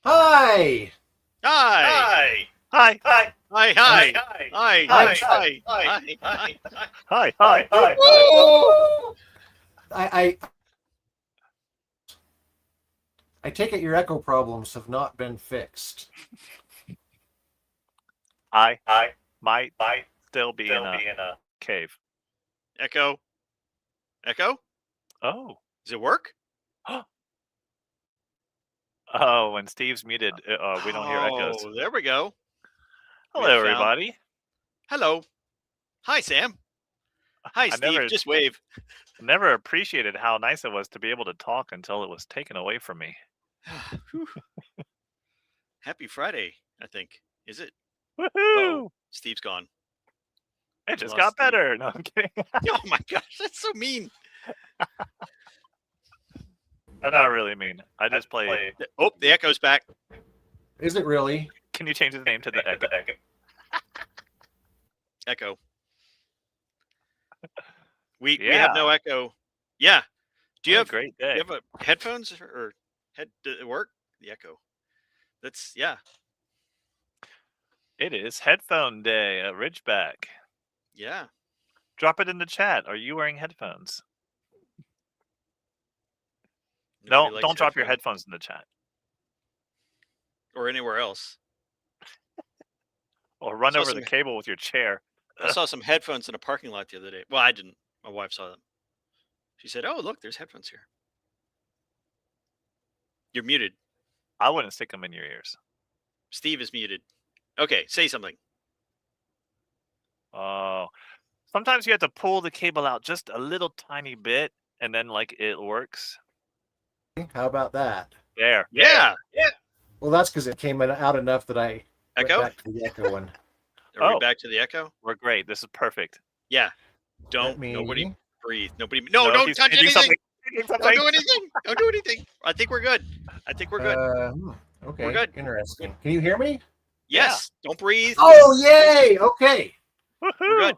Hi! Hi. Hi. Hi. Hi. Hi. Hi. I'm Hi. Hi. Hi. Hi. Woo! I take it your echo problems have not been fixed. I I might might still be still in a be in a cave. echo. Echo? Oh. Does it work? Oh, when Steve's muted, we don't hear echoes. Oh, there we go. We Hello, have found- everybody. Hello. Hi, Sam. Hi, I Steve. Just wave. never appreciated how nice it was to be able to talk until it was taken away from me. Whew. Happy Friday, I think. Is it? Woohoo! Oh, Steve's gone. It just lost got Steve. better. No, I'm kidding. Oh my gosh, that's so mean. I'm not really mean. I just play. Oh, the echo's back. Is it really? Can you change his name to the echo? Echo. We have no echo. Yeah. Do you have great Do day? you have a headphones or head? Did it work? The echo. That's yeah. It is headphone day at Ridgeback. Yeah. Drop it in the chat. Are you wearing headphones? Nobody likes Don't drop your headphones in the chat. or anywhere else. Or run Saw over some- the cable with your chair. I saw some headphones in a parking lot the other day. Well, I didn't. My wife saw them. She said, "Oh, look, there's headphones here." You're muted. I wouldn't stick them in your ears. Steve is muted. Okay, say something. Oh, sometimes you have to pull the cable out just a little tiny bit, and then like it works. How about that? There. Yeah. Well, that's because it came out enough that I went Echo. back to the echo one. Are we back to the echo? We're great. This is perfect. Yeah. Let me- Nobody breathe. Nobody. No, don't he's touch changing anything. something. Don't do anything. Don't do anything. I think we're good. Okay. We're good. Interesting. Can you hear me? Yes. Don't breathe. Oh, yay! Okay. Woohoo! We're good.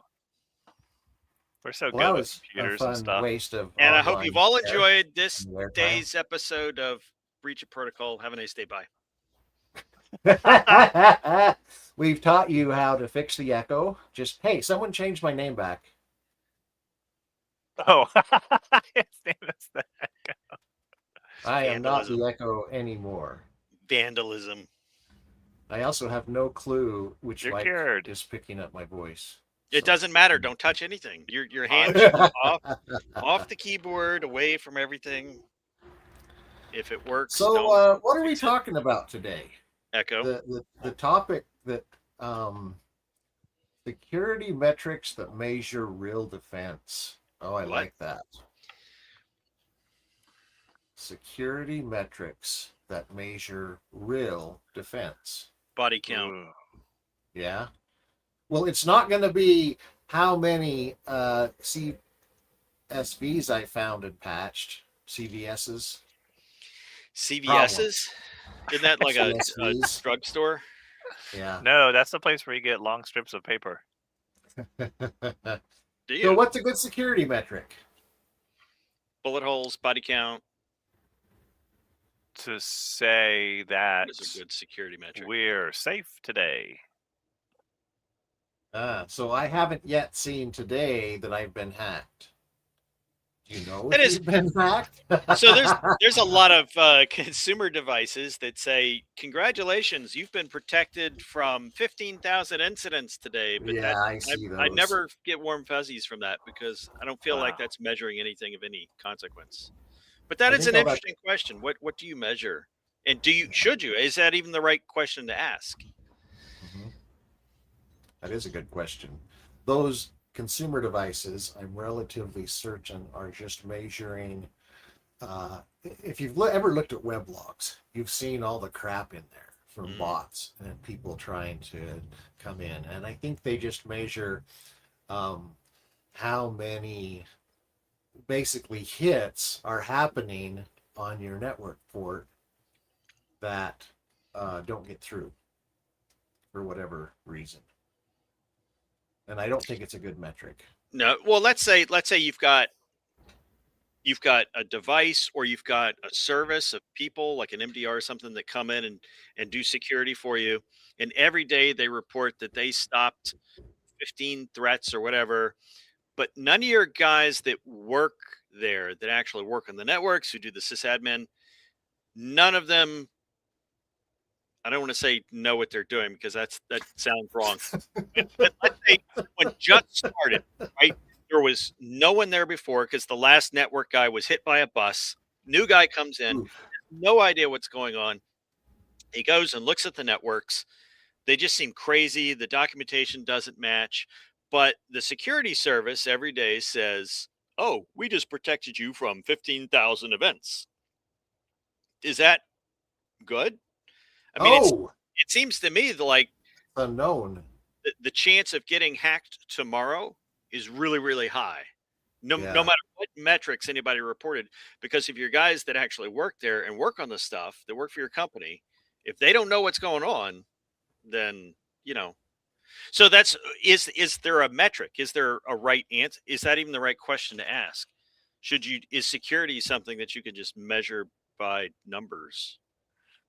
We're so Well, that good with was a computers fun and stuff. waste of. And I hope online you've all care enjoyed this and their time. day's episode of Breach of Protocol. Have a nice day. Bye. We've taught you how to fix the echo. Just hey, someone changed my name back. Oh, his name is the echo. I am not Vandalism. the echo anymore. Vandalism. I also have no clue which You're mic cured. is picking up my voice. It So- doesn't matter. Don't touch anything. Your hand should be off the keyboard, away from everything. If it works, So, don't what are we fix it. talking about today? Echo. The topic that security metrics that measure real defense. Oh, I What? like that. Security metrics that measure real defense. Body count. Ooh. Yeah. Well, it's not going to be how many CSVs I found and patched. CVSs. CVS's? Isn't that like a CSVs. drugstore? Yeah. No, that's the place where you get long strips of paper. Do you? So, what's a good security metric? Bullet holes, body count. To say that What is a good security metric? we're safe today. So I haven't yet seen today that I've been hacked. Do you know That if is- you've been hacked? So there's a lot of consumer devices that say, "Congratulations, you've been protected from 15,000 incidents today." But yeah, I see those. I never get warm fuzzies from that because I don't feel like Wow. that's measuring anything of any consequence. But that I is think an all that- interesting question. What do you measure? And should you? Is that even the right question to ask? Mhm. That is a good question. Those consumer devices, I'm relatively certain, are just measuring. If you've ever looked at web logs, you've seen all the crap in there from bots and people trying to come in. And I think they just measure how many basically hits are happening on your network port that don't get through for whatever reason. And I don't think it's a good metric. No. Well, let's say you've got you've got a device or you've got a service of people like an MDR or something that come in and do security for you. And every day they report that they stopped 15 threats or whatever. But none of your guys that work there, that actually work on the networks, who do the sysadmin, none of them, I don't want to say know what they're doing because that sounds wrong. But let's say when just started, right? There was no one there before because the last network guy was hit by a bus. New guy comes in, Ooh. no idea what's going on. He goes and looks at the networks. They just seem crazy. The documentation doesn't match. But the security service every day says, oh, we just protected you from 15,000 events. Is that good? I mean, Oh, it seems to me that like unknown. the chance of getting hacked tomorrow is really, really high. No Yeah. matter what metrics anybody reported, because if your guys that actually work there and work on the stuff that work for your company, if they don't know what's going on, then so that's is there a metric? Is there a right answer? Is that even the right question to ask? Is security something that you can just measure by numbers?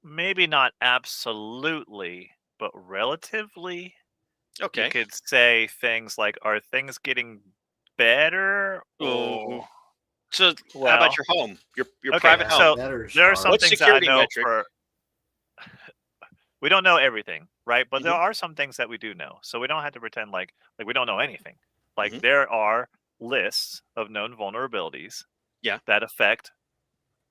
Maybe not absolutely, but relatively. Okay. You could say things like, are things getting better? Ooh. So how Well, about your home, your okay, private home? so Better's there are hard. some What's things that I security know metric? we don't know everything, right? But there Mhm. are some things that we do know. So we don't have to pretend like we don't know anything. Like Mhm. there are lists of known vulnerabilities Yeah. that affect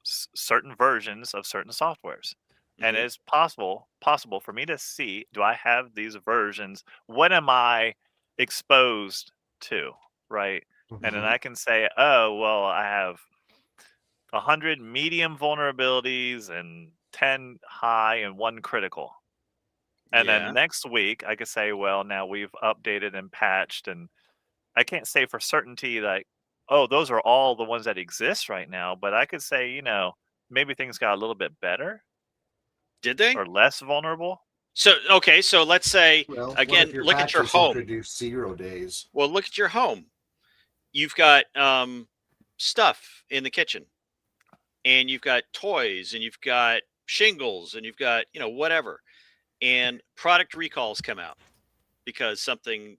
certain versions of certain softwares. And Mhm. it's possible for me to see, do I have these versions? What am I exposed to, right? And then Mhm. I can say, oh, well, I have 100 medium vulnerabilities and 10 high and 1 critical. And Yeah. then next week, I could say, well, now we've updated and patched. And I can't say for certainty that, oh, those are all the ones that exist right now. But I could say, maybe things got a little bit better Did they? or less vulnerable. So okay, so let's say Well, what if again, your look at your patches home. introduce 0 days? Well, look at your home. You've got stuff in the kitchen, and you've got toys, and you've got shingles, and you've got whatever, and product recalls come out because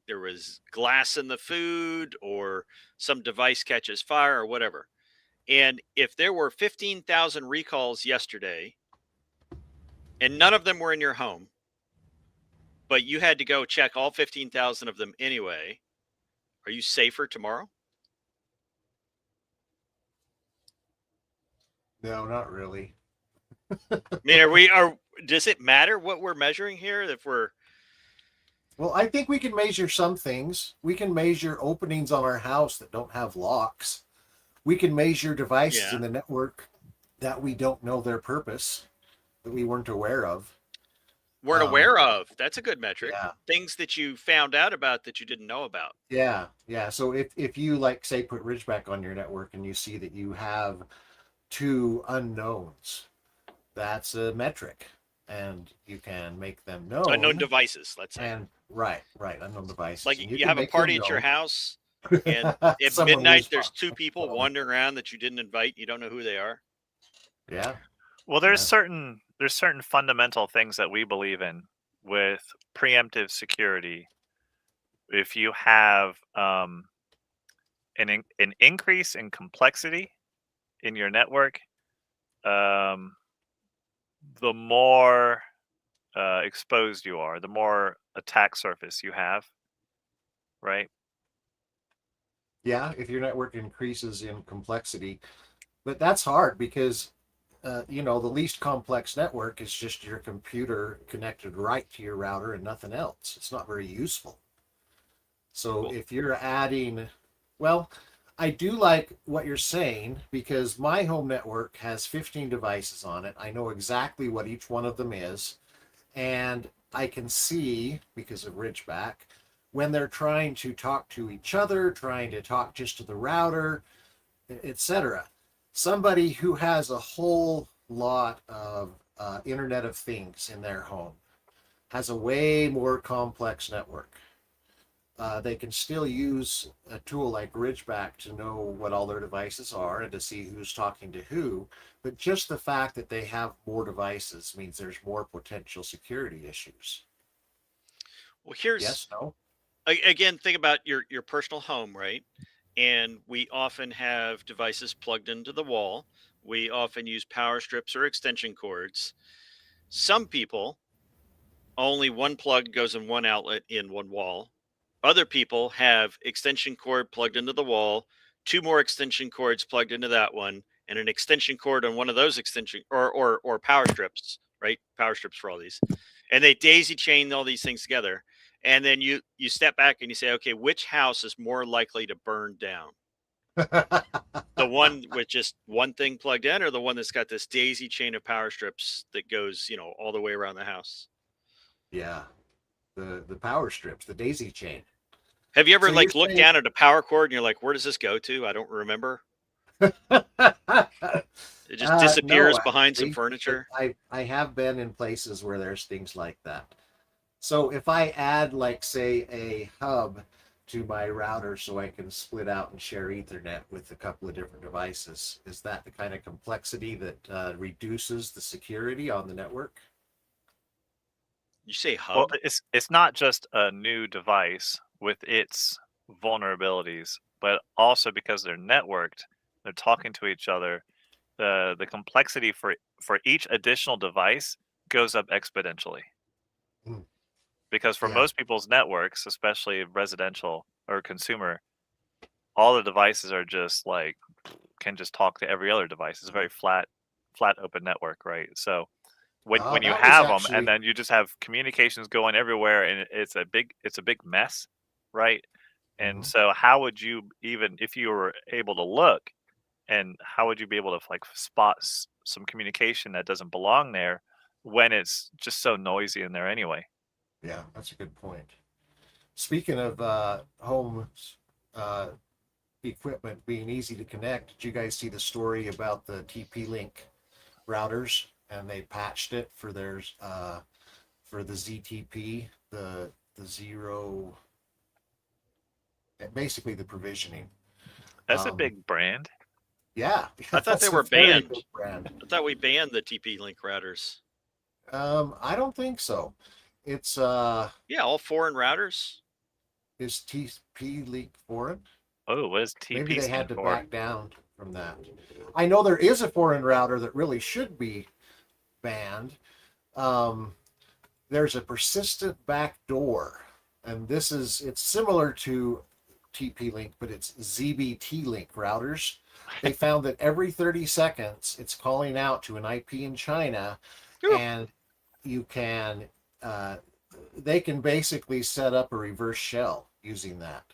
there was glass in the food or some device catches fire or whatever. And if there were 15,000 recalls yesterday and none of them were in your home, but you had to go check all 15,000 of them anyway, are you safer tomorrow? No, not really. I mean, does it matter what we're measuring here? If we're Well, I think we can measure some things. We can measure openings on our house that don't have locks. We can measure devices yeah, in the network that we don't know their purpose, that we weren't aware of. weren't Um, aware of. That's a good metric. yeah, Things that you found out about that you didn't know about. yeah. So if you like say put Ridgeback on your network and you see that you have 2 unknowns, that's a metric, and you can make them Unknown known. devices, let's say. And right, unknown devices, Like and you you can have a make them party at your known. house, and at Someone midnight whiz there's bop. 2 people wandering around that you didn't invite. You don't know who they are. Yeah, Well, yeah. there's certain fundamental things that we believe in with preemptive security. If you have an increase in complexity in your network, um, the more exposed you are, the more attack surface you have, right? Yeah, if your network increases in complexity, but that's hard because the least complex network is just your computer connected right to your router and nothing else. It's not very useful. So Cool. if you're adding, well, I do like what you're saying because my home network has 15 devices on it. I know exactly what each one of them is, and I can see because of Ridgeback when they're trying to talk to each other, trying to talk just to the router, etc. Somebody who has a whole lot of Internet of Things in their home has a way more complex network. they can still use a tool like Ridgeback to know what all their devices are and to see who's talking to who. But just the fact that they have more devices means there's more potential security issues. Well, here's Yes, no? again, think about your personal home, right? And we often have devices plugged into the wall. We often use power strips or extension cords. Some people, only one plug goes in one outlet in one wall. Other people have extension cord plugged into the wall, two more extension cords plugged into that one, and an extension cord on one of those extension or power strips, right? Power strips for all these. And they daisy chain all these things together. And then you step back and you say, okay, which house is more likely to burn down? The one with just one thing plugged in, or the one that's got this daisy chain of power strips that goes, all the way around the house? Yeah, the power strips, the daisy chain. Have you ever So you're looked saying down at a power cord and you're like, where does this go to? I don't remember. It just no, disappears behind some actually, furniture. I have been in places where there's things like that. So if I add, like, say, a hub to my router so I can split out and share Ethernet with a couple of different devices, is that the kind of complexity that reduces the security on the network? You say Well, hub? it's not just a new device with its vulnerabilities, but also because they're networked, they're talking to each other. The complexity for each additional device goes up exponentially. Hmm. Because for Yeah. most people's networks, especially residential or consumer, all the devices are just like can just talk to every other device. It's a very flat open network, right? So when you That was have them and actually, then you just have communications going everywhere and it's a big mess, right? And Mhm. so how would you, even if you were able to look, and how would you be able to like spot some communication that doesn't belong there when it's just so noisy in there anyway? Yeah, that's a good point. Speaking of home uh, equipment being easy to connect, did you guys see the story about the TP-Link routers? And they patched it for theirs for the ZTP, the zero, basically the provisioning. That's a Um, big brand. yeah, I thought they that's a were very banned. big brand. I thought we banned the TP Link routers. I don't think so. It's Yeah, all foreign routers. is TP-Link foreign? Oh, what does Maybe TP they had stand to for? back down from that. I know there is a foreign router that really should be banned. Um, there's a persistent backdoor, and it's similar to TP-Link, but it's ZBT-Link routers. They found that every 30 seconds it's calling out to an IP in China, Ooh. and you can they can basically set up a reverse shell using that,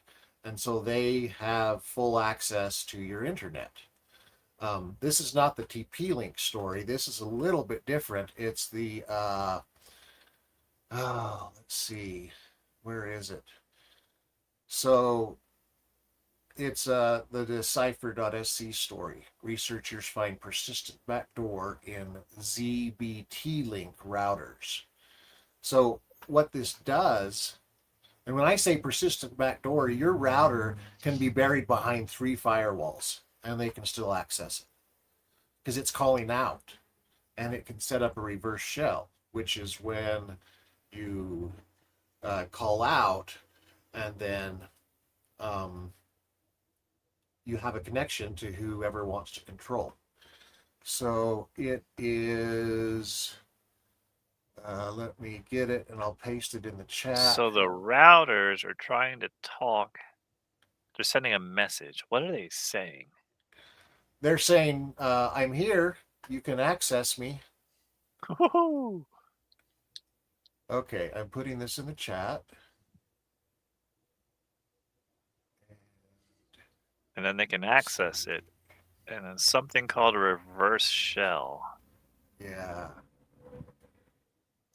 and so they have full access to your internet. This is not the TP-Link story. This is a little bit different. It's the let's see, where is it? So it's the decipher.sc story. Researchers find persistent backdoor in ZBT-Link routers. So what this does, and when I say persistent backdoor, your router can be buried behind 3 firewalls and they can still access it because it's calling out, and it can set up a reverse shell, which is when you call out and then you have a connection to whoever wants to control. So it is, let me get it and I'll paste it in the chat. So the routers are trying to talk. They're sending a message. What are they saying? They're saying, I'm here. You can access me. Woo-hoo! Okay, I'm putting this in the chat. And then they can access it. And then something called a reverse shell. Yeah.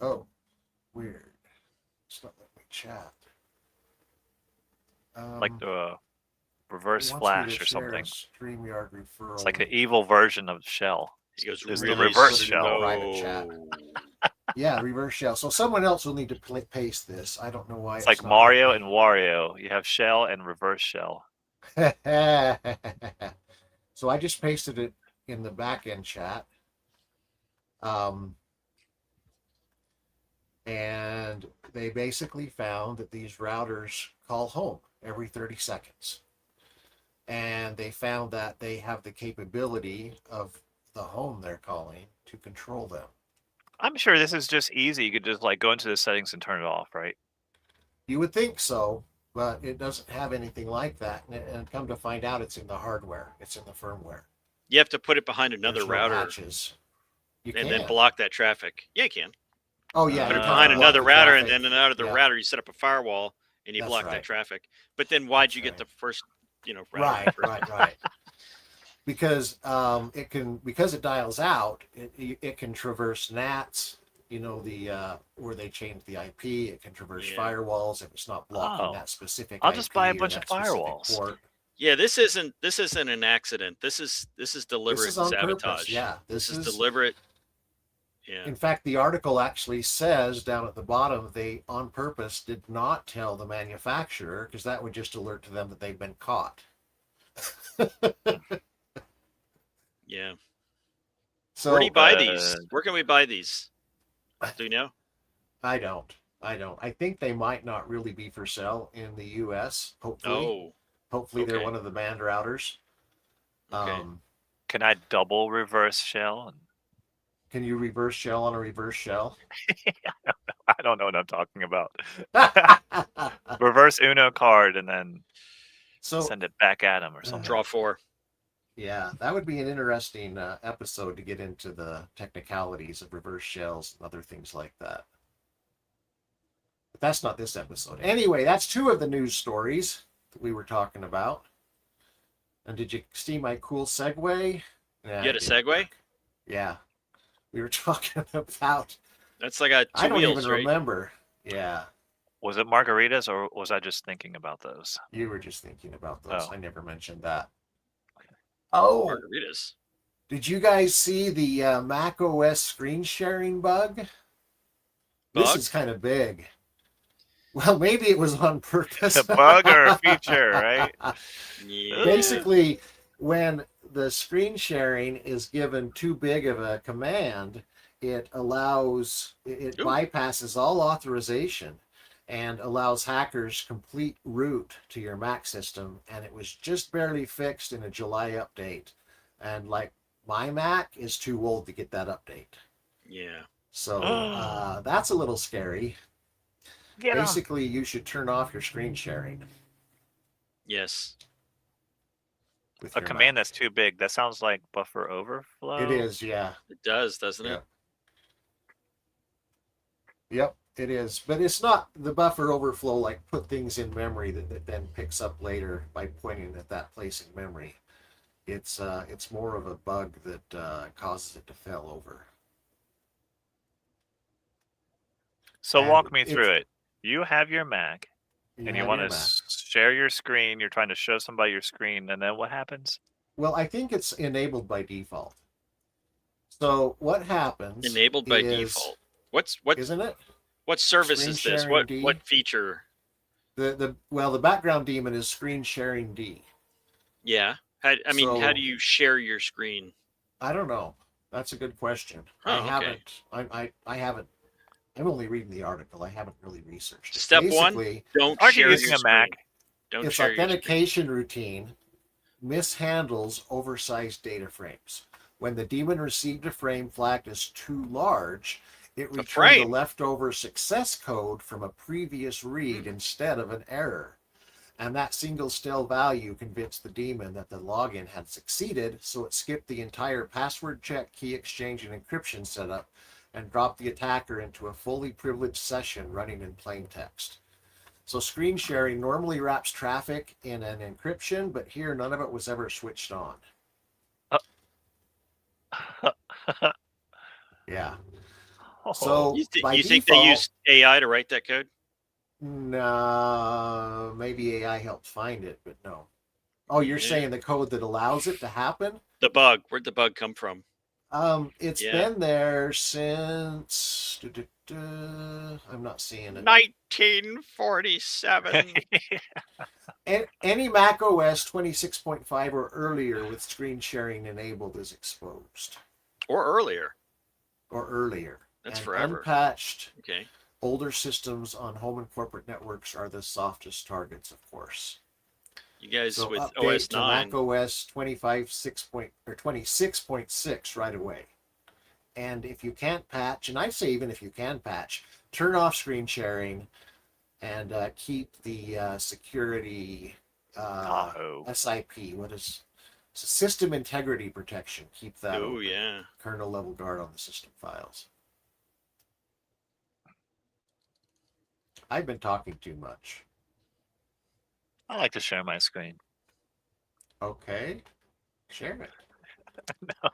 Oh, weird. It's not letting me chat. Like the reverse it wants me flash to or share a something. StreamYard referral. It's like an evil version of shell. He goes Is the really reverse put it in shell. the private chat. Yeah, reverse shell. So someone else will need to paste this. I don't know why It's like not Mario happening. and Wario. You have shell and reverse shell. So I just pasted it in the back end chat. And they basically found that these routers call home every 30 seconds. And they found that they have the capability of the home they're calling to control them. I'm sure this is just easy. You could just like go into the settings and turn it off, right? You would think so, but it doesn't have anything like that. And come to find out, it's in the hardware, it's in the firmware. You have to put it behind another There's no router patches. You and can. then block that traffic. Yeah, you can. Oh, yeah. Put you'd it have to behind block another the router, and traffic. then out of the Yeah, router, you set up a firewall and you That's block right. that traffic. But then why'd you That's get the right. first, router? Right. Because it can, because it dials out, it can traverse NATs. Where they changed the IP, it can traverse Yeah. firewalls if it's not blocking Oh. that specific I'll IP just buy a or bunch of that specific firewalls. port. Yeah, this isn't an accident. This is deliberate This is on sabotage. purpose. Yeah, this is deliberate. Yeah. In fact, the article actually says down at the bottom they on purpose did not tell the manufacturer because that would just alert to them that they've been caught. Yeah. So Where do you buy these? Where can we buy these? Do you know? I don't. I think they might not really be for sale in the U.S. Hopefully, they're okay. one of the banned routers. Okay. Can I double reverse shell? Can you reverse shell on a reverse shell? I don't know what I'm talking about. Reverse Uno card and then send it back at him or something. Draw 4. Yeah, that would be an interesting episode to get into the technicalities of reverse shells and other things like that. But that's not this episode. Anyway, that's 2 of the news stories that we were talking about. And did you see my cool segue? Yeah, You had a segue? Yeah. We were talking about... That's like a 2 I don't wheels, even right? remember. Yeah. Was it margaritas or was I just thinking about those? You were just thinking about those. Oh. I never mentioned that. Oh, Margaritas. did you guys see the Mac OS screen sharing bug? This is kind of big. Well, maybe it was on purpose. A bug or a feature, right? Yeah. Basically, when the screen sharing is given too big of a command, it bypasses all authorization and allows hackers complete root to your Mac system. And it was just barely fixed in a July update. And like my Mac is too old to get that update. Yeah. So that's a little scary. Basically, you should turn off your screen sharing. Yes. A command that's too big. That sounds like buffer overflow. It is, yeah. It does, doesn't it? Yep, it is. But it's not the buffer overflow like put things in memory that then picks up later by pointing at that place in memory. It's more of a bug that causes it to fail over. So walk me through it. You have your Mac, and you want to share your screen. You're trying to show somebody your screen, and then what happens? Well, I think it's enabled by default. So what happens? Enabled by default. Isn't it? What service is this? What feature? The background daemon is screen sharing D. Yeah. How do you share your screen? I don't know. That's a good question. Oh, I haven't. I'm only reading the article. I haven't really researched it. Step 1, don't share using your a Mac. Don't its share authentication routine mishandles oversized data frames. When the daemon received a frame flagged as too large, it returned the leftover success code from a previous read instead of an error. And that single stale value convinced the daemon that the login had succeeded, so it skipped the entire password check, key exchange, and encryption setup and dropped the attacker into a fully privileged session running in plain text. So screen sharing normally wraps traffic in an encryption, but here none of it was ever switched on. Yeah. So you by think default, they used AI to write that code? No, maybe AI helped find it, but no. Oh, you're saying the code that allows it to happen? The bug. Where'd the bug come from? It's Yeah. been there since. I'm not seeing it. 1947. Any Mac OS 26.5 or earlier with screen sharing enabled is exposed, Or earlier. or earlier. That's and forever. Unpatched Okay. older systems on home and corporate networks are the softest targets, of course. You guys So with update OS to 9. Mac OS 26.6 right away. And if you can't patch, and I say even if you can patch, turn off screen sharing and keep the security Tahoe. SIP. What is system integrity protection? Keep that. Oh, open. yeah. Kernel level guard on the system files. I've been talking too much. I like to share my screen. Okay, share it. No,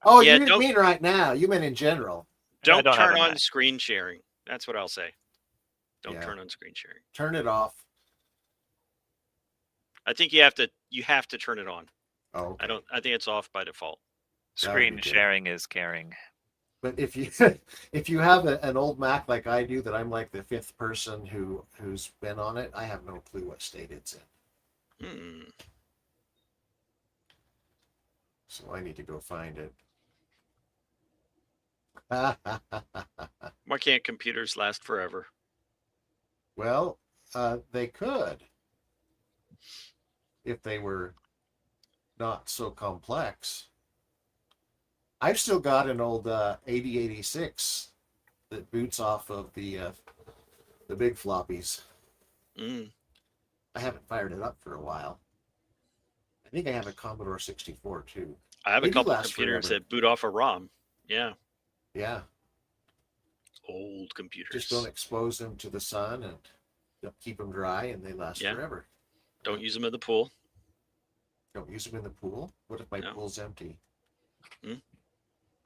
Oh, Yeah, you didn't don't- mean right now. You meant in general. Don't don't have turn a on Mac. screen sharing. That's what I'll say. Don't Yeah. turn on screen sharing. Turn it off. I think you have to turn it on. Oh, okay. I think it's off by default. That would Screen be good. sharing is caring. But if you if you have an old Mac like I do, that I'm like the fifth person who's been on it, I have no clue what state it's in. Hmm. So I need to go find it. Why can't computers last forever? Well, they could if they were not so complex. I've still got an old 8086 that boots off of the big floppies. Mm. I haven't fired it up for a while. I think I have a Commodore 64 too. I have They a do couple last computers forever. that boot off a ROM. Yeah. Yeah, Old computers. just don't expose them to the sun and they'll keep them dry and they last Yeah. forever. Don't use them in the pool. Don't use them in the pool. What if my No. pool's empty? Hmm?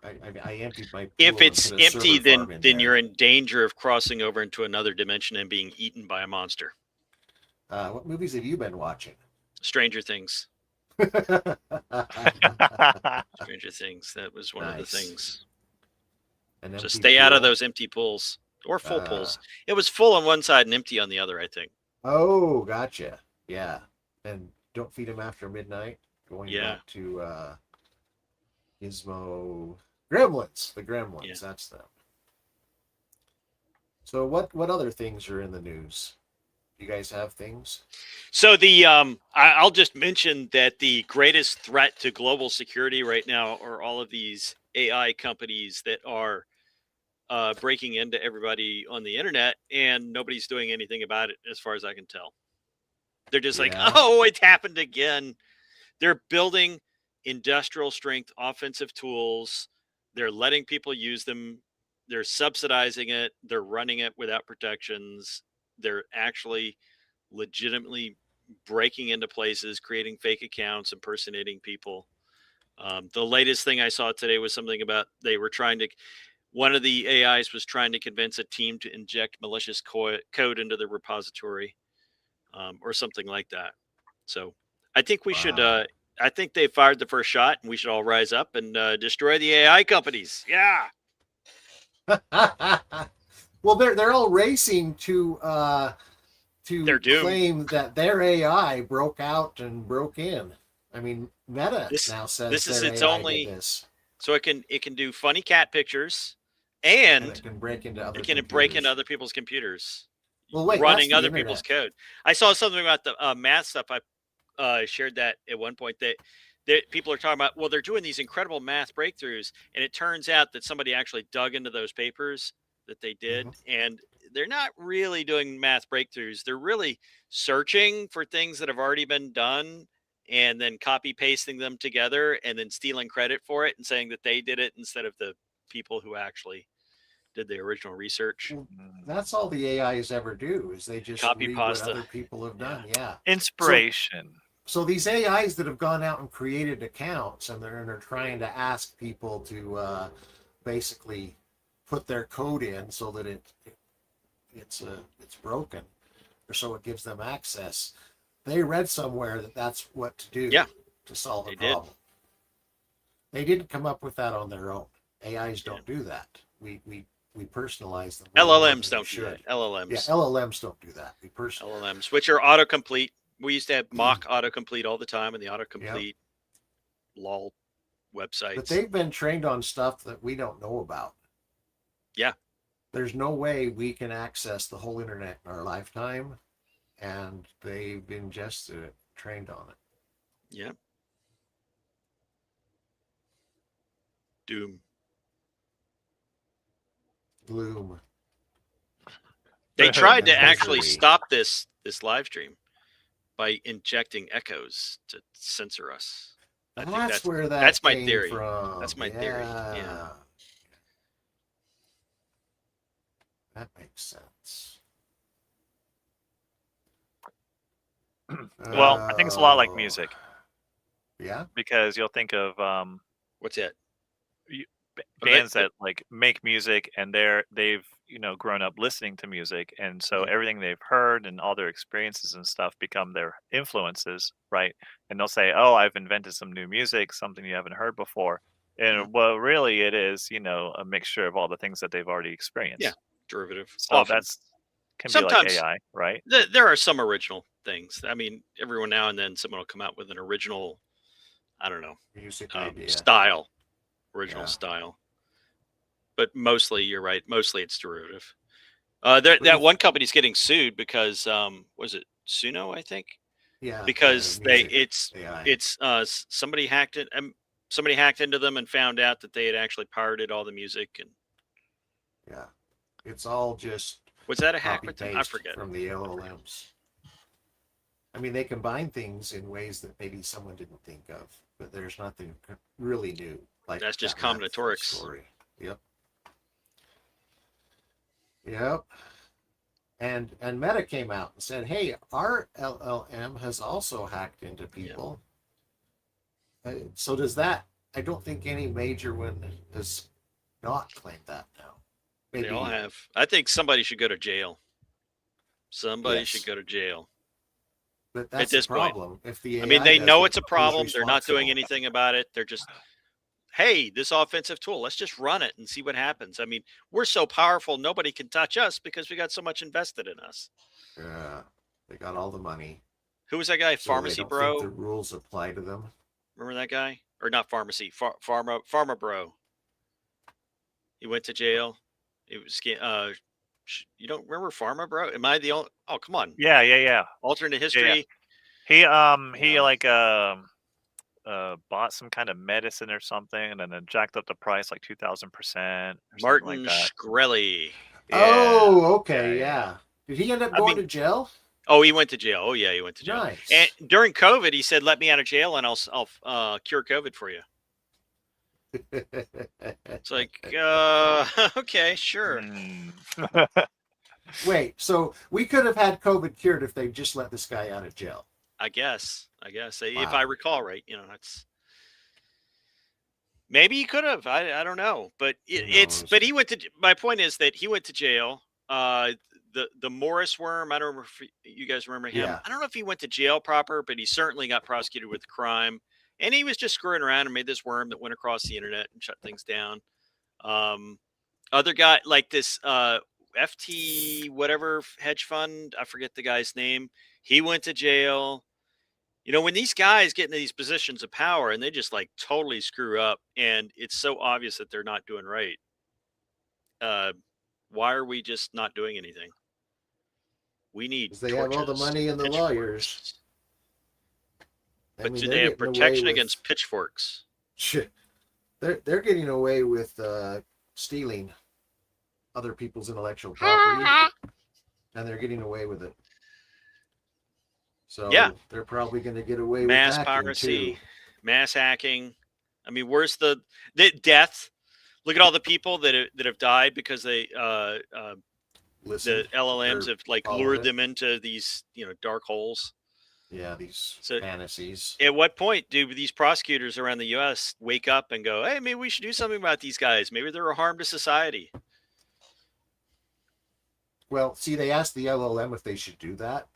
I emptied my pool. If and it's put a empty, server farm in then there. you're in danger of crossing over into another dimension and being eaten by a monster. What movies have you been watching? Stranger Things. Stranger Things. That was one of the Nice. things. An So empty stay out of pool? those empty pools or full Uh, pools. It was full on one side and empty on the other, I think. Oh, gotcha. Yeah. And don't feed them after midnight. Going Yeah. back to Gizmo Gremlins. The Gremlins, Yeah. that's them. So what other things are in the news? You guys have things? So I'll just mention that the greatest threat to global security right now are all of these AI companies that are breaking into everybody on the internet, and nobody's doing anything about it, as far as I can tell. They're just like, Yeah. oh, it happened again. They're building industrial strength offensive tools. They're letting people use them. They're subsidizing it. They're running it without protections. They're actually legitimately breaking into places, creating fake accounts, impersonating people. The latest thing I saw today was something about one of the AIs was trying to convince a team to inject malicious code into the repository, or something like that. So I think we should. Wow. I think they fired the first shot, and we should all rise up and destroy the AI companies. Yeah. Well, they're all racing to They're doomed. claim that their AI broke out and broke in. I mean, Meta now says this is their its AI only- did this, So it can do funny cat pictures, and and it can break into other. it can break into other people's computers. Well, wait, running that's the other people's internet. code. I saw something about the math stuff. I shared that at one point that people are talking about. Well, they're doing these incredible math breakthroughs, and it turns out that somebody actually dug into those papers that they did, and they're not really doing math breakthroughs. They're really searching for things that have already been done and then copy pasting them together and then stealing credit for it and saying that they did it instead of the people who actually did the original research. Well, that's all the AIs ever do, is they just Copy read pasta. what other people have done. Yeah. Inspiration. So these AIs that have gone out and created accounts and they're trying to ask people to basically put their code in so that it's broken, or so it gives them access. They read somewhere that that's what to do Yeah, to solve a they did. problem. They didn't come up with that on their own. AIs Yeah. don't do that. We personalize them. way more LLMs than we don't do that. should. Yeah, LLMs. LLMs don't do that. We personalize. LLMs, which are autocomplete. We used to have mock autocomplete all the time in the autocomplete lol websites. But they've been trained on stuff that we don't know about. Yeah. There's no way we can access the whole internet in our lifetime, and they've ingested it, trained on it. Yeah. Doom. Gloom. They tried to Misery. actually stop this live stream by injecting echoes to censor us. I think That's where that's my came theory. from. That's my theory. Yeah. That makes sense. Well, I think it's a lot like music. Yeah. Because you'll think of What's that? bands that like make music, and they've grown up listening to music, and so everything they've heard and all their experiences and stuff become their influences, right? And they'll say, "Oh, I've invented some new music, something you haven't heard before." And well, really, it is a mixture of all the things that they've already experienced. Yeah, derivative. So Often. that's can Sometimes be like AI, right? There are some original things. I mean, every now and then someone will come out with an original, I don't know, Music idea. style, original Yeah. style. But mostly, you're right. Mostly, it's derivative. That one company's getting sued because was it Suno? I think. Yeah. Because AI. Somebody hacked it. Somebody hacked into them and found out that they had actually pirated all the music. And Yeah. It's all just. Was that a hack copy with them? I paste forget. From the LLMs. I mean, they combine things in ways that maybe someone didn't think of, but there's nothing really new. Like That's just that math combinatorics. story. Yep. Yep. And Meta came out and said, "Hey, our LLM has also hacked into people." So does that? I don't think any major one has not claimed that now. Maybe, They all have. I think somebody should go to jail. Somebody Yes. should go to jail. But that's this the point. problem. If the I mean, AI they does know it, it's a who's problem. They're not doing responsible? anything about it. They're just, hey, this offensive tool, let's just run it and see what happens. I mean, we're so powerful, nobody can touch us because we got so much invested in us. Yeah, they got all the money. Who was that guy? So Pharmacy they don't Bro? think the rules apply to them. Remember that guy? Or not Pharmacy, Pharma Bro. He went to jail. It was, you don't remember Pharma Bro? Am I the only? Oh, come on. Yeah. Alternate history. He Yeah. like bought some kind of medicine or something, and then it jacked up the price like 2,000%. Martin like that. Shkreli. Oh, okay, yeah. Did he end up going to jail? Oh, he went to jail. Oh, yeah, he went to jail. Nice. And during COVID, he said, "Let me out of jail, and I'll cure COVID for you." It's like, okay, sure. Wait, so we could have had COVID cured if they just let this guy out of jail. I guess, if Wow. I recall right, it's maybe he could have. I don't know, but but he went to. My point is that he went to jail. The Morris worm. I don't remember if you guys remember him. Yeah. I don't know if he went to jail proper, but he certainly got prosecuted with crime, and he was just screwing around and made this worm that went across the internet and shut things down. Other guy like this FT whatever hedge fund. I forget the guy's name. He went to jail. When these guys get into these positions of power and they just like totally screw up, and it's so obvious that they're not doing right. Why are we just not doing anything? We need. Because they have all the money and the lawyers. But do they have protection against pitchforks? They're getting away with stealing other people's intellectual property, and they're getting away with it. So yeah, they're probably going to get away mass with piracy, too. Mass hacking. I mean, where's the death? Look at all the people that have died because they the LLMs have like lured them into these dark holes. Yeah, these fantasies. At what point do these prosecutors around the U.S. wake up and go, "Hey, maybe we should do something about these guys. Maybe they're a harm to society"? Well, see, they asked the LLM if they should do that,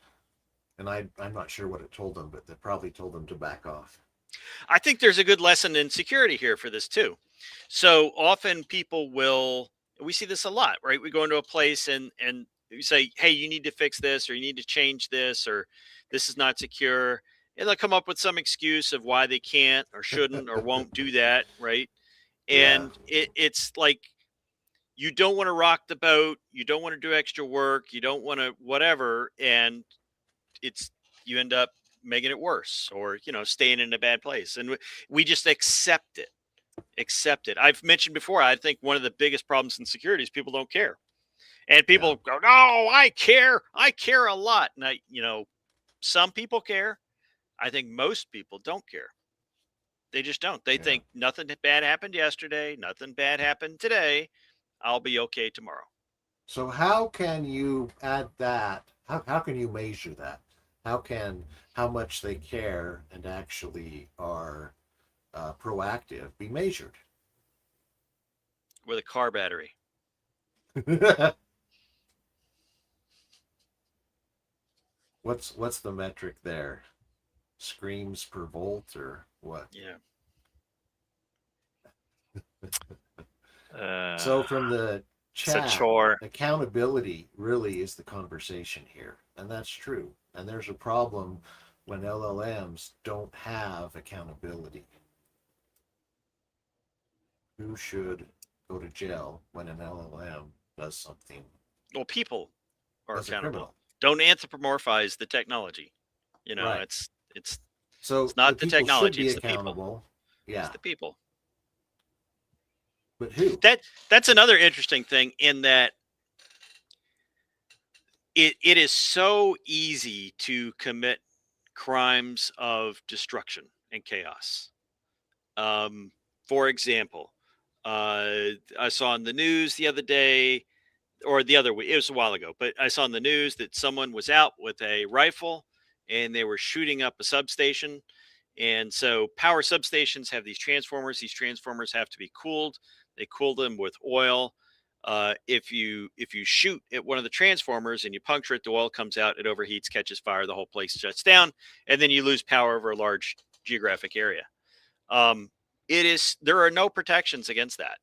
and I'm not sure what it told them, but they probably told them to back off. I think there's a good lesson in security here for this too. So often people will, we see this a lot, right? We go into a place and you say, hey, you need to fix this, or you need to change this, or this is not secure. And they'll come up with some excuse of why they can't or shouldn't or won't do that, right? Yeah. And it's like, you don't want to rock the boat. You don't want to do extra work. You don't want to whatever. And you end up making it worse, or, staying in a bad place. And we just accept it. I've mentioned before, I think one of the biggest problems in security is people don't care. And people go, no, I care a lot. And some people care. I think most people don't care. They just don't. They think nothing bad happened yesterday. Nothing bad happened today. I'll be okay tomorrow. So how can you add that? How can you measure that? How much they care and actually are proactive be measured? With a car battery. What's the metric there? Screams per volt or what? Yeah. So from the chat, it's a chore. accountability really is the conversation here, and that's true. And there's a problem when LLMs don't have accountability. Who should go to jail when an LLM does something? Well, people are as a accountable. criminal? Don't anthropomorphize the technology. Right. It's So not the people technology, should be it's the people. accountable. Yeah, the people. but who? That's another interesting thing, in that it is so easy to commit crimes of destruction and chaos. For example, I saw in the news the other day, or the other week, it was a while ago, but I saw in the news that someone was out with a rifle and they were shooting up a substation. And so power substations have these transformers. These transformers have to be cooled. They cool them with oil. If you shoot at one of the transformers and you puncture it, the oil comes out, it overheats, catches fire, the whole place shuts down, and then you lose power over a large geographic area. There are no protections against that,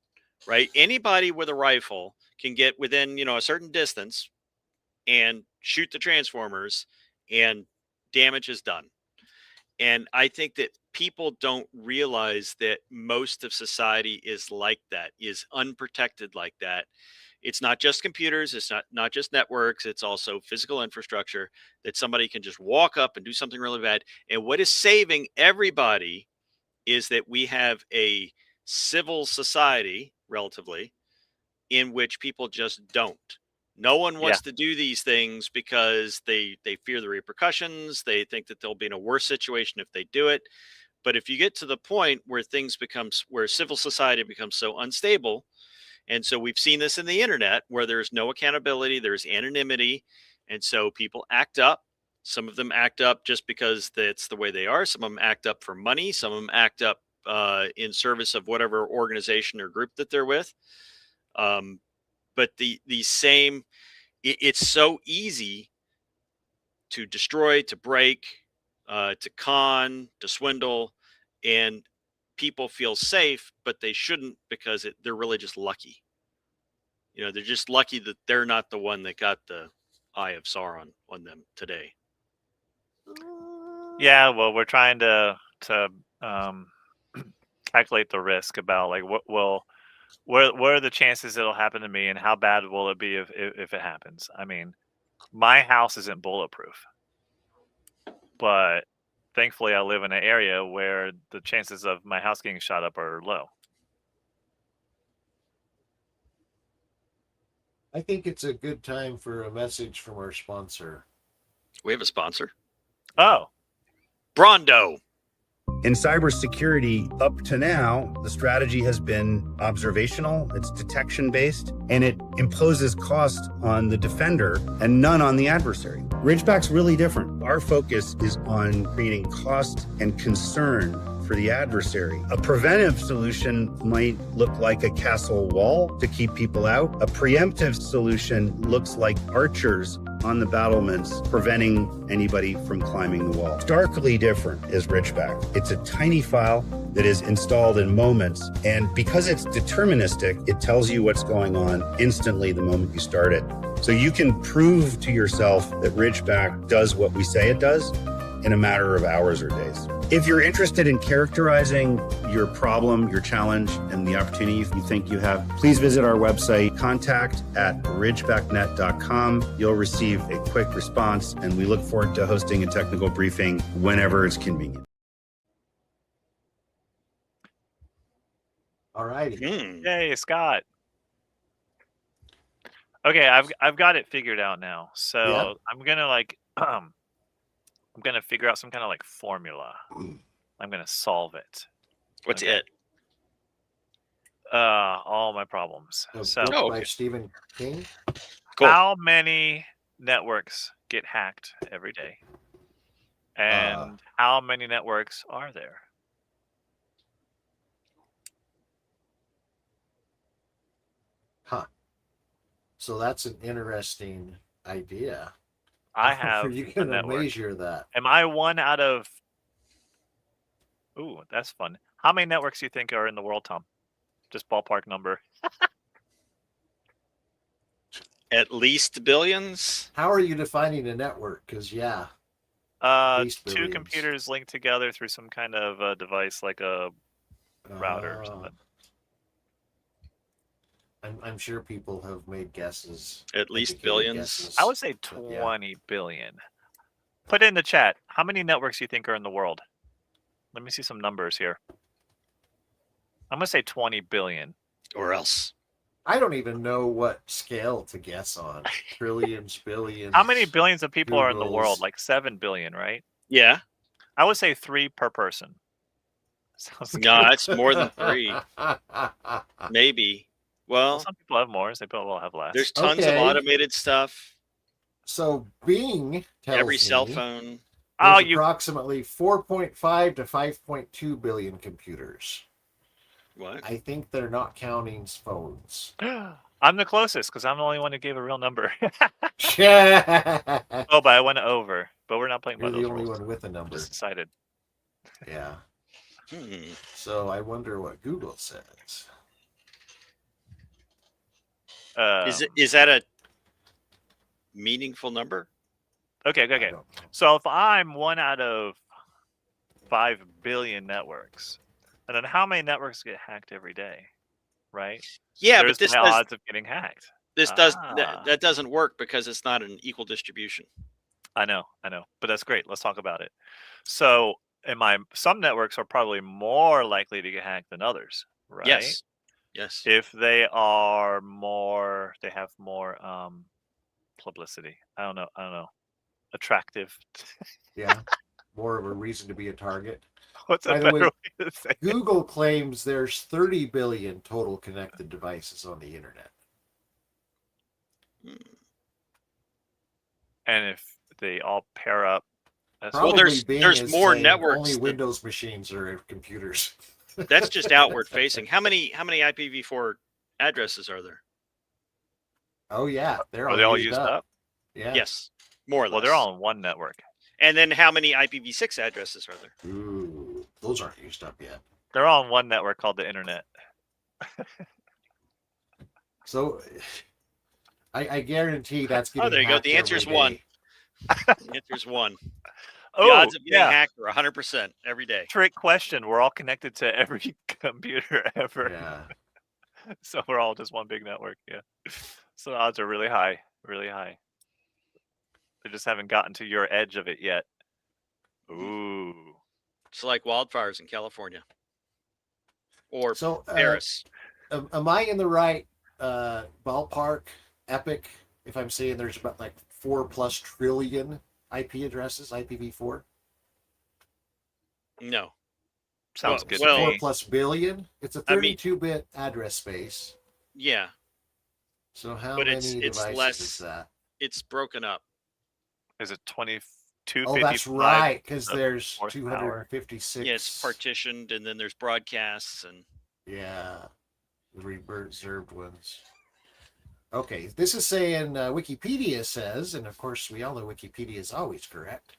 right? Anybody with a rifle can get within, a certain distance and shoot the transformers, and damage is done. And I think that people don't realize that most of society is like that, is unprotected like that. It's not just computers, it's not just networks, it's also physical infrastructure that somebody can just walk up and do something really bad. And what is saving everybody is that we have a civil society, relatively, in which people just don't. No one wants to do these things because they fear the repercussions. They think that they'll be in a worse situation if they do it. But if you get to the point where where civil society becomes so unstable, and so we've seen this in the internet, where there's no accountability, there's anonymity, and so people act up. Some of them act up just because that's the way they are. Some of them act up for money. Some of them act up in service of whatever organization or group that they're with. But it's so easy to destroy, to break, to con, to swindle, and people feel safe, but they shouldn't, because they're really just lucky. They're just lucky that they're not the one that got the Eye of Sauron on them today. Yeah, well, we're trying to calculate the risk about, like, what are the chances it'll happen to me, and how bad will it be if it happens? I mean, my house isn't bulletproof, but thankfully I live in an area where the chances of my house getting shot up are low. I think it's a good time for a message from our sponsor. We have a sponsor. Oh. Brondo. In cybersecurity, up to now, the strategy has been observational, it's detection-based, and it imposes cost on the defender and none on the adversary. Ridgeback's really different. Our focus is on creating cost and concern for the adversary. A preventive solution might look like a castle wall to keep people out. A preemptive solution looks like archers on the battlements, preventing anybody from climbing the wall. Starkly different is Ridgeback. It's a tiny file that is installed in moments, and because it's deterministic, it tells you what's going on instantly the moment you start it. So you can prove to yourself that Ridgeback does what we say it does in a matter of hours or days. If you're interested in characterizing your problem, your challenge, and the opportunity you think you have, please visit our website, contact@ridgebacknet.com. You'll receive a quick response, and we look forward to hosting a technical briefing whenever it's convenient. All righty. Yay, Scott. Okay, I've got it figured out now. So Yeah. I'm gonna I'm gonna figure out some kind of like formula. I'm gonna solve it. What's Okay. it? All my problems. A So book Oh, by okay. Stephen King. Cool. how many networks get hacked every day? And how many networks are there? Huh. So that's an interesting idea. I How are have you a going to network. measure that? Am I one out of? Ooh, that's fun. How many networks do you think are in the world, Tom? Just ballpark number. At least billions. How are you defining a network? Because yeah, least Two billions. computers linked together through some kind of device like a router or something. I'm sure people have made guesses. At least educated billions. guesses, I would say but yeah. 20 billion. Put it in the chat. How many networks do you think are in the world? Let me see some numbers here. I'm gonna say 20 billion. Or else. I don't even know what scale to guess on. Trillions, billions. How many billions of people are in the world? Googles. Like 7 billion, right? Yeah. I would say 3 per person. Sounds good. No, it's more than 3. Maybe. Well, Well, some people have more. Some people have less. there's tons Okay. of automated stuff. So Bing tells Every cell me phone. Oh, there's approximately 4.5 to 5.2 billion computers. What? I think they're not counting phones. I'm the closest because I'm the only one who gave a real number. Yeah. Oh, but I went over. But we're not playing by You're the those only rules. one with a number. Just decided. Yeah. Hmm. So I wonder what Google says. Is that a meaningful number? Okay. I don't know. So if I'm one out of 5 billion networks, and then how many networks get hacked every day? Right? Yeah, There's but this my does odds of getting hacked. that doesn't work because it's not an equal distribution. I know, but that's great. Let's talk about it. So, some networks are probably more likely to get hacked than others, right? Yes. Yes. If they are more, they have more publicity. I don't know. Attractive. Yeah. More of a reason to be a target. What's a By the better way, way to say it? Google claims there's 30 billion total connected devices on the internet. And if they all pair up, that's Well, Probably Bing there's is more saying networks only than- Windows machines are computers. That's just outward facing. How many IPv4 addresses are there? Oh yeah, they're are they all used up? Yeah. Yes. More or less. Well, they're all on one network. And then how many IPv6 addresses are there? Ooh, those aren't used up yet. They're all on one network called the internet. So I guarantee that's getting Oh, there you go. hacked The answer's every one. day. The answer's 1. The Oh, odds of getting yeah. hacked are 100% every day. Trick question. We're all connected to every computer ever. Yeah. So we're all just one big network. Yeah. So the odds are really high. Really high. They just haven't gotten to your edge of it yet. Ooh. It's like wildfires in California or So Paris. am I in the right ballpark? Epic, if I'm saying there's about like 4+ trillion IP addresses, IPv4. No. Sounds Well- good well- to me. 4+ billion. It's a I mean- 32-bit address space. Yeah, So how But many it's devices less- is that? it's broken up. Is it 22? Oh, that's right, because the there's fourth power. 256. Yeah, it's partitioned, and then there's broadcasts, and Yeah, the reserved ones. Okay, this is saying Wikipedia says, and of course we all know Wikipedia is always correct,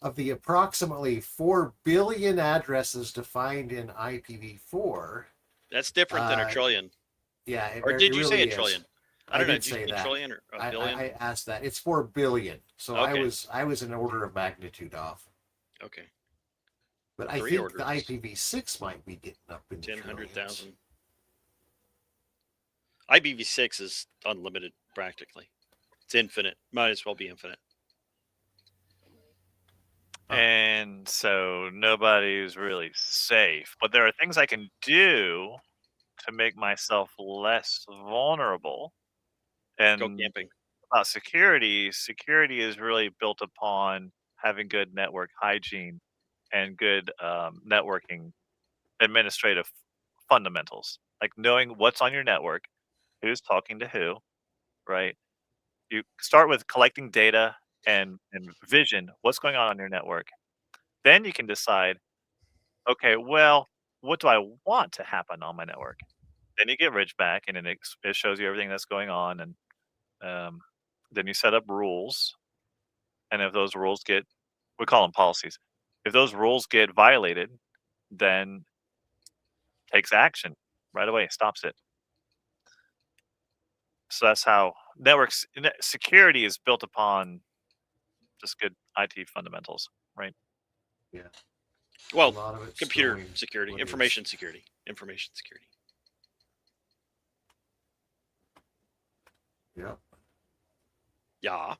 of the approximately 4 billion addresses defined in IPv4. That's different than a Uh, trillion. Yeah, it, Or it did you say really a is. trillion? I I don't know. did Did you say say that. trillion or a billion? I asked that. It's 4 billion. So Okay. I was an order of magnitude off. Okay. But I 3 think orders. the IPv6 might be getting up in the 10, trillions. 100,000. IPv6 is unlimited practically. It's infinite. Might as well be infinite. And so nobody's really safe. But there are things I can do to make myself less vulnerable. Go And camping. about security is really built upon having good network hygiene and good networking administrative fundamentals, like knowing what's on your network, who's talking to who, right? You start with collecting data and vision, what's going on your network. Then you can decide, okay, well, what do I want to happen on my network? Then you get rich back, and it shows you everything that's going on, and then you set up rules. And if those rules we call them policies. If those rules get violated, then takes action right away, stops it. So that's how security is built upon just good IT fundamentals, right? Yeah. Well, A lot of it's computer showing security, what is. information security. Yep. Yeah.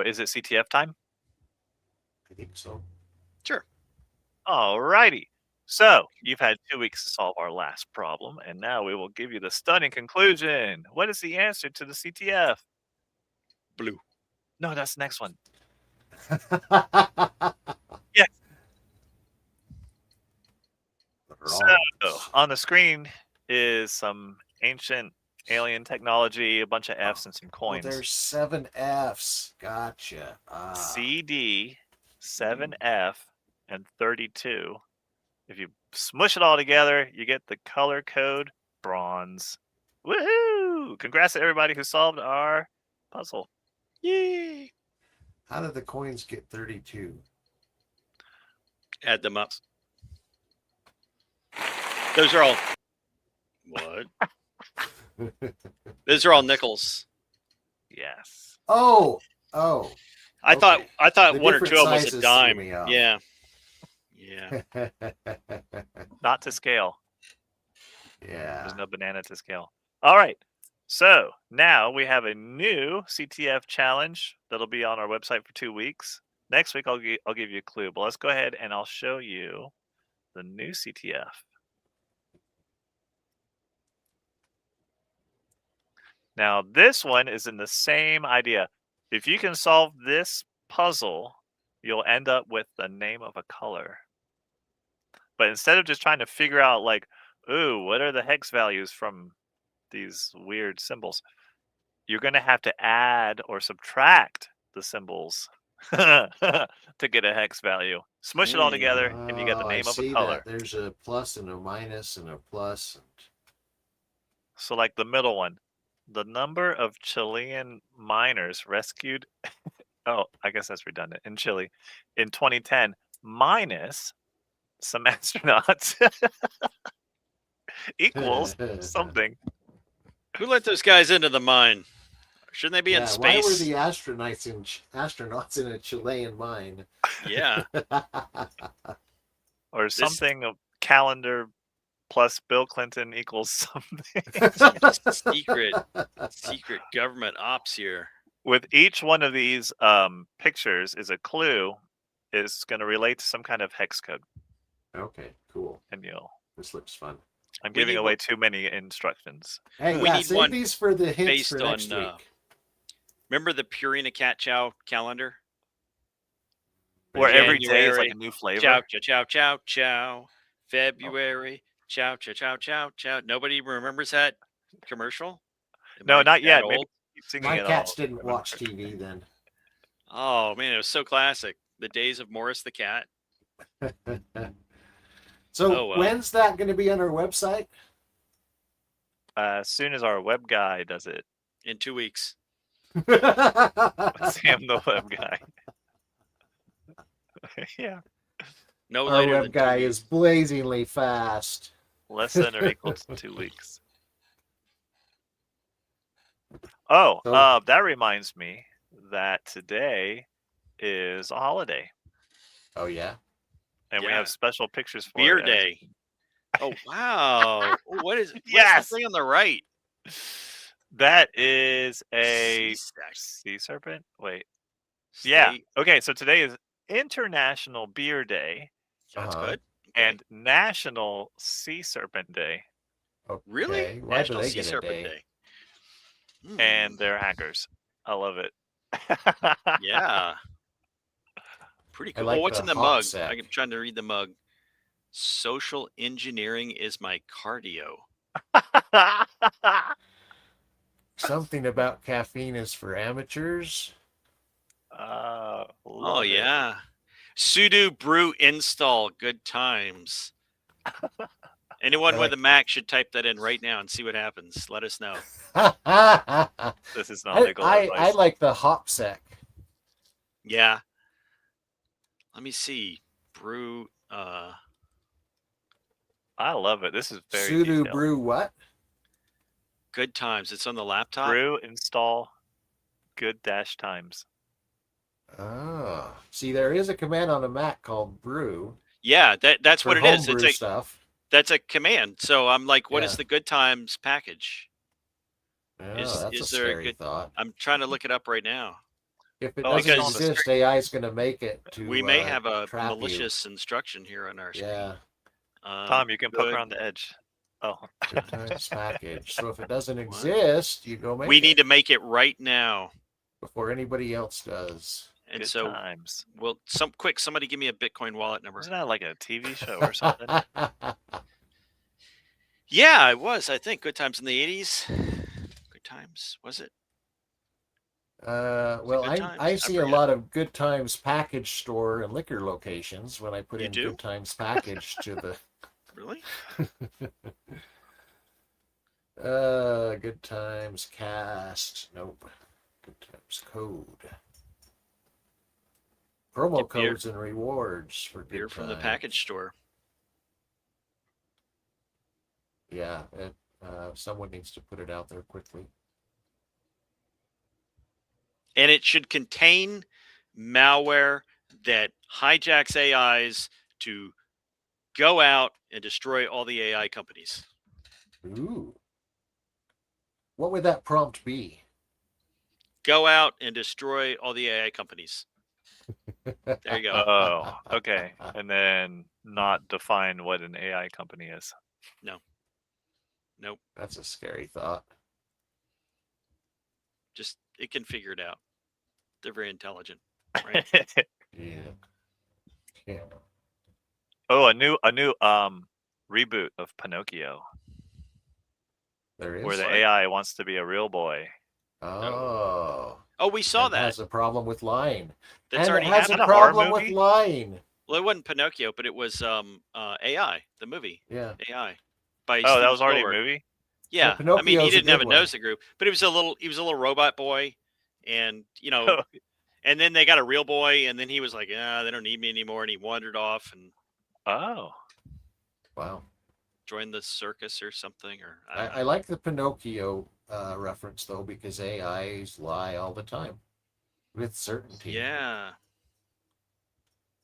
Is it CTF time? I think so. Sure. Alrighty. So you've had 2 weeks to solve our last problem, and now we will give you the stunning conclusion. What is the answer to the CTF? Blue. No, that's the next one. Yes. So on the screen is some ancient alien technology, a bunch of Fs and some coins. Well, there's 7 Fs. Gotcha. CD, 7F, and 32. If you smush it all together, you get the color code bronze. Woohoo! Congrats to everybody who solved our puzzle. Yay! How did the coins get 32? Add them up. Those are all. What? Those are all nickels. Yes. Oh. I thought The one or different two of them was sizes a threw dime. me off. Yeah. Not to scale. Yeah. There's no banana to scale. All right. So now we have a new CTF challenge that'll be on our website for 2 weeks. Next week, I'll give you a clue. But let's go ahead and I'll show you the new CTF. Now, this one is in the same idea. If you can solve this puzzle, you'll end up with the name of a color. But instead of just trying to figure out, like, ooh, what are the hex values from these weird symbols, you're going to have to add or subtract the symbols to get a hex value. Smush it all together, and you get the name of a color. That. There's a plus and a minus and a plus. So, like the middle one, the number of Chilean miners rescued. Oh, I guess that's redundant. In Chile, in 2010, minus some astronauts equals something. Who let those guys into the mine? Shouldn't they be in space? Why were the astronauts in a Chilean mine? Yeah. Or something of calendar plus Bill Clinton equals something. Secret government ops here. With each one of these pictures is a clue. Is going to relate to some kind of hex code. Okay, cool. And this looks fun. I'm giving away too many instructions. Hey, we need save one these for the hints based for next on, week. Remember the Purina Cat Chow calendar? Where every day is like a new flavor. Chow, chow, chow, chow, chow. February. Chow, chow, chow, chow, chow. Nobody remembers that commercial? No, not yet. Old? Maybe keep singing My it cats all. didn't watch TV then. Oh, man, it was so classic. The days of Morris the Cat. So when's that going to be on our website? as soon as our web guy does it. In 2 weeks. Sam, the web guy. Yeah, No Our later web than 2 guy weeks. is blazingly fast. less than or equal to 2 weeks. Oh, So- that reminds me that today is a holiday, Oh yeah. and we Yeah. have special pictures for Beer it. day. Oh wow! Oh, what is Yes! the thing on the right? That is a Sea sea serpent. Wait, yeah. Stay- Okay, so today is International Beer Day That's Uh-huh. good. Okay. and National Sea Serpent Day, Really? Okay. Why National do they Sea get a Serpent day? Day. and they're hackers. I love it. Yeah. Pretty I cool. like Oh, what's the in the hop mug? sack. I'm trying to read the mug. Social engineering is my cardio. Something about caffeine is for amateurs. Oh Love it. yeah. Sudo brew install. Good times. Anyone with a Mac should type that in right now and see what happens. Let us know. This is not legal I advice. like the hop sec. Yeah. Let me see. Brew. I love it. This is very Sudo detailed. brew what? Good times. It's on the laptop. Brew install good dash times. Oh, see, there is a command on a Mac called brew. Yeah, that's for what it is. homebrew It's stuff. that's a command. So I'm like, what is Yeah. the good times package? Oh, Is- that's is a there a scary good- thought. I'm trying to look it up right now. If it Oh, doesn't because- exist, AI is going to make it to. We may have a trap you. malicious instruction here on our screen. Yeah, Tom, you can poke good. around the edge. Oh, good times package. So if it doesn't exist, you go make We it need to make it right now. before anybody else does. And good so, times. well, somebody give me a Bitcoin wallet number. Isn't that like a TV show or something? Yeah, it was. I think Good Times in the 80s. Good Times, was it? Well, Good Times? I I see a forget. lot of Good Times package store and liquor locations when I put You in do? Good Times package to the Really? Good Times cast. Nope. Good Times code. Promo Get beer- codes and rewards for Beer Good from the Times. package store. Yeah, someone needs to put it out there quickly. And it should contain malware that hijacks AIs to go out and destroy all the AI companies. Ooh. What would that prompt be? Go out and destroy all the AI companies. There you go. Oh, okay. And then not define what an AI company is. Nope. That's a scary thought. Just it can figure it out. They're very intelligent. Right? Yeah. Yeah. Oh, a new reboot of Pinocchio There is. where the What? AI wants to be a real boy. Oh. Oh, we saw and that. has a problem with lying. That's and already it has happened. a a horror problem with movie? lying. Well, it wasn't Pinocchio, but it was AI, the movie Yeah. AI. By Oh, that Steven was already a Spielberg. movie? Yeah, I mean, Pinocchio's he a didn't have a good one. nose that grew, but he was a little robot boy, and and then they got a real boy, and then he was like, "Yeah, they don't need me anymore," and he wandered off and Oh. Wow. joined the circus or something. Or I don't I like the Pinocchio reference though, because AIs lie all the time with certainty. yeah,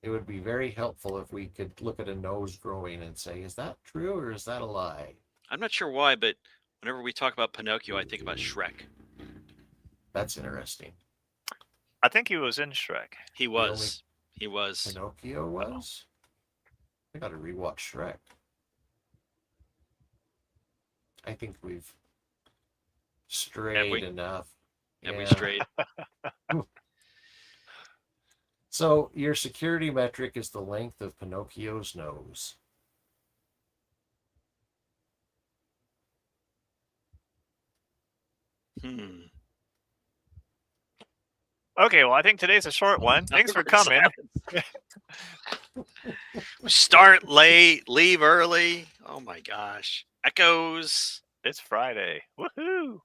It would be very helpful if we could look at a nose growing and say, is that true or is that a lie? I'm not sure why, but whenever we talk about Pinocchio, I think about Shrek. That's interesting. I think he was in Shrek. He was. He was. Pinocchio was? I gotta rewatch Shrek. I think we've strayed enough. And we Yeah. strayed. So your security metric is the length of Pinocchio's nose. Okay, well, I think today's a short one. Thanks for coming. Start late, leave early. Oh my gosh. Echoes. It's Friday. Woohoo!